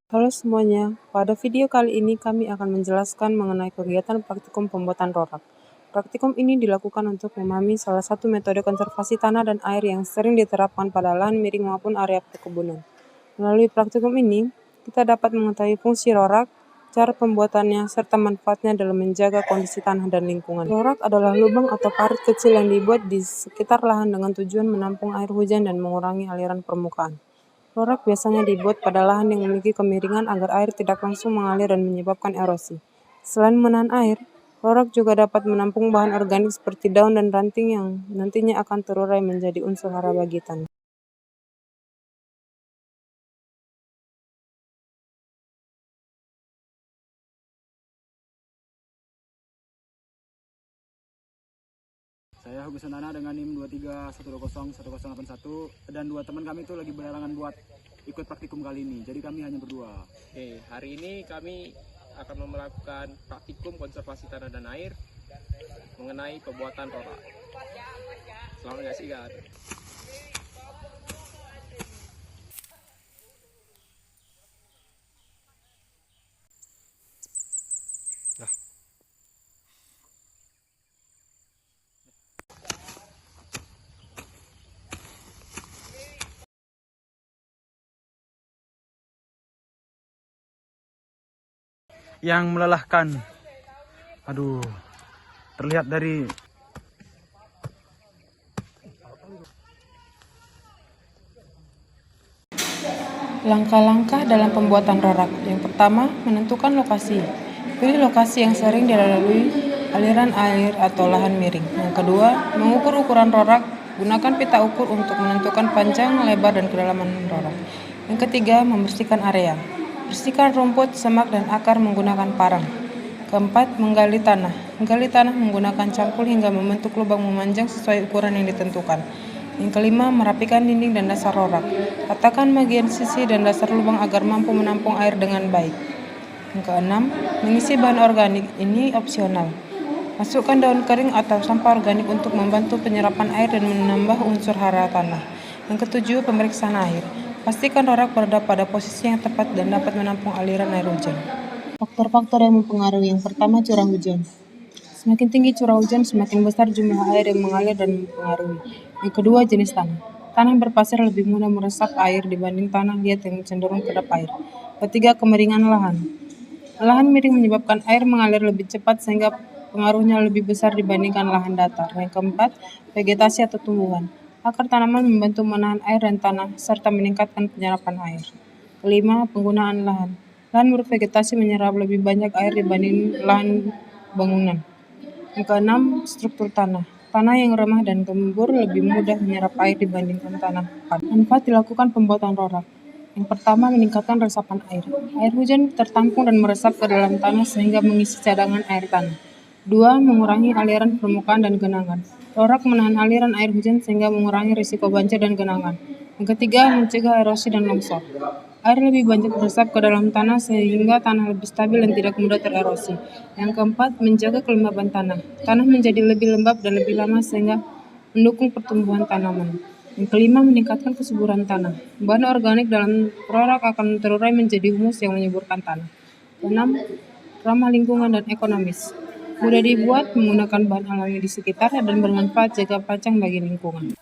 Halo semuanya, pada video kali ini kami akan menjelaskan mengenai kegiatan praktikum pembuatan rorak. Praktikum ini dilakukan untuk memahami salah satu metode konservasi tanah dan air yang sering diterapkan pada lahan miring maupun area perkebunan. Melalui praktikum ini, kita dapat mengetahui fungsi rorak, cara pembuatannya, serta manfaatnya dalam menjaga kondisi tanah dan lingkungan. Rorak adalah lubang atau parit kecil yang dibuat di sekitar lahan dengan tujuan menampung air hujan dan mengurangi aliran permukaan. Rorak biasanya dibuat pada lahan yang memiliki kemiringan agar air tidak langsung mengalir dan menyebabkan erosi. Selain menahan air, rorak juga dapat menampung bahan organik seperti daun dan ranting yang nantinya akan terurai menjadi unsur hara bagi tanah. Saya Hugo Santana dengan NIM 23101081 dan dua teman kami itu lagi berhalangan buat ikut praktikum kali ini. Jadi kami hanya berdua. Oke, hari ini kami akan melakukan praktikum konservasi tanah dan air mengenai pembuatan rorak. Selamat menyaksikan. Yang melelahkan. Aduh, terlihat dari Langkah-langkah dalam pembuatan rorak. Yang pertama, menentukan lokasi. Pilih lokasi yang sering dilalui aliran air atau lahan miring. Yang kedua, mengukur ukuran rorak. Gunakan pita ukur untuk menentukan panjang, lebar, dan kedalaman rorak. Yang ketiga, membersihkan area. Bersihkan rumput, semak, dan akar menggunakan parang. Keempat, menggali tanah. Menggali tanah menggunakan cangkul hingga membentuk lubang memanjang sesuai ukuran yang ditentukan. Yang kelima, merapikan dinding dan dasar rorak. Ratakan bagian sisi dan dasar lubang agar mampu menampung air dengan baik. Yang keenam, mengisi bahan organik. Ini opsional. Masukkan daun kering atau sampah organik untuk membantu penyerapan air dan menambah unsur hara tanah. Yang ketujuh, pemeriksaan air. Pastikan rorak berada pada posisi yang tepat dan dapat menampung aliran air hujan. Faktor-faktor yang mempengaruhi. Yang pertama, curah hujan. Semakin tinggi curah hujan, semakin besar jumlah air yang mengalir dan mempengaruhi. Yang kedua, jenis tanah. Tanah berpasir lebih mudah meresap air dibanding tanah liat yang cenderung kedap air. Ketiga, kemeringan lahan. Lahan miring menyebabkan air mengalir lebih cepat sehingga pengaruhnya lebih besar dibandingkan lahan datar. Yang keempat, vegetasi atau tumbuhan. Akar tanaman membantu menahan air dan tanah serta meningkatkan penyerapan air. Kelima, penggunaan lahan. Lahan bervegetasi menyerap lebih banyak air dibanding lahan bangunan. Yang keenam, struktur tanah. Tanah yang remah dan gembur lebih mudah menyerap air dibandingkan tanah padat. Manfaat dilakukan pembuatan rorak. Yang pertama, meningkatkan resapan air. Air hujan tertampung dan meresap ke dalam tanah sehingga mengisi cadangan air tanah. Dua, mengurangi aliran permukaan dan genangan. Rorak menahan aliran air hujan sehingga mengurangi risiko banjir dan genangan. Yang ketiga, mencegah erosi dan longsor. Air lebih banyak meresap ke dalam tanah sehingga tanah lebih stabil dan tidak mudah tererosi. Yang keempat, menjaga kelembaban tanah. Tanah menjadi lebih lembab dan lebih lama sehingga mendukung pertumbuhan tanaman. Yang kelima, meningkatkan kesuburan tanah. Bahan organik dalam rorak akan terurai menjadi humus yang menyuburkan tanah. Keenam, ramah lingkungan dan ekonomis. Mudah dibuat, menggunakan bahan alami di sekitar, dan bermanfaat jangka panjang bagi lingkungan.